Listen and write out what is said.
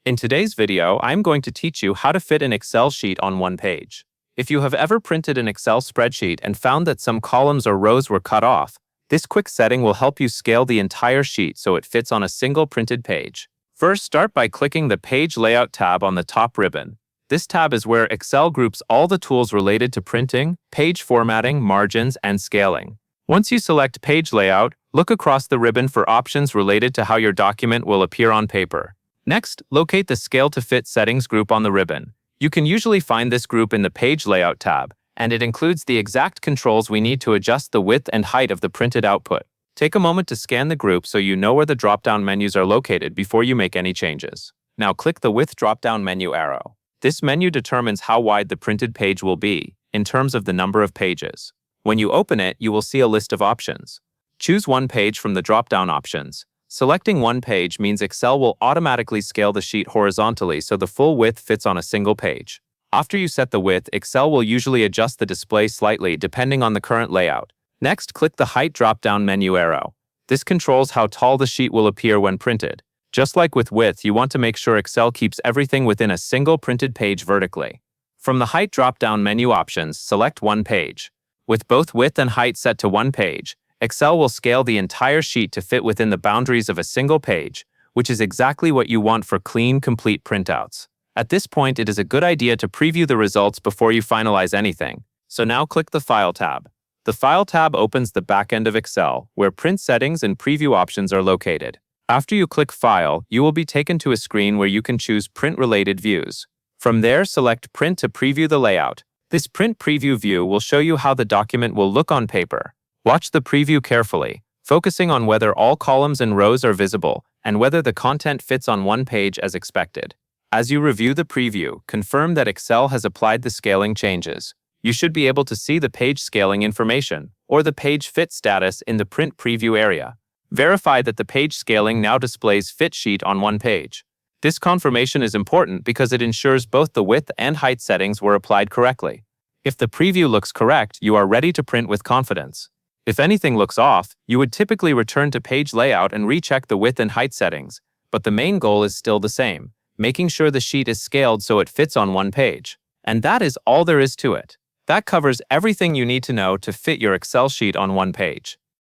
In today's video, I'm going to teach you how to fit an Excel sheet on one page. If you have ever printed an Excel spreadsheet and found that some columns or rows were cut off, this quick setting will help you scale the entire sheet so it fits on a single printed page. First, start by clicking the Page Layout tab on the top ribbon. This tab is where Excel groups all the tools related to printing, page formatting, margins, and scaling. Once you select Page Layout, look across the ribbon for options related to how your document will appear on paper. Next, locate the Scale to Fit settings group on the ribbon. You can usually find this group in the Page Layout tab, and it includes the exact controls we need to adjust the width and height of the printed output. Take a moment to scan the group so you know where the drop-down menus are located before you make any changes. Now click the Width drop-down menu arrow. This menu determines how wide the printed page will be, in terms of the number of pages. When you open it, you will see a list of options. Choose one page from the drop-down options. Selecting one page means Excel will automatically scale the sheet horizontally so the full width fits on a single page. After you set the width, Excel will usually adjust the display slightly depending on the current layout. Next, click the Height drop-down menu arrow. This controls how tall the sheet will appear when printed. Just like with width, you want to make sure Excel keeps everything within a single printed page vertically. From the Height drop-down menu options, select one page. With both width and height set to one page, Excel will scale the entire sheet to fit within the boundaries of a single page, which is exactly what you want for clean, complete printouts. At this point, it is a good idea to preview the results before you finalize anything. So now click the File tab. The File tab opens the back end of Excel, where print settings and preview options are located. After you click File, you will be taken to a screen where you can choose print-related views. From there, select Print to preview the layout. This print preview view will show you how the document will look on paper. Watch the preview carefully, focusing on whether all columns and rows are visible and whether the content fits on one page as expected. As you review the preview, confirm that Excel has applied the scaling changes. You should be able to see the page scaling information or the page fit status in the print preview area. Verify that the page scaling now displays Fit Sheet on one page. This confirmation is important because it ensures both the width and height settings were applied correctly. If the preview looks correct, you are ready to print with confidence. If anything looks off, you would typically return to Page Layout and recheck the width and height settings, but the main goal is still the same, making sure the sheet is scaled so it fits on one page. And that is all there is to it. That covers everything you need to know to fit your Excel sheet on one page.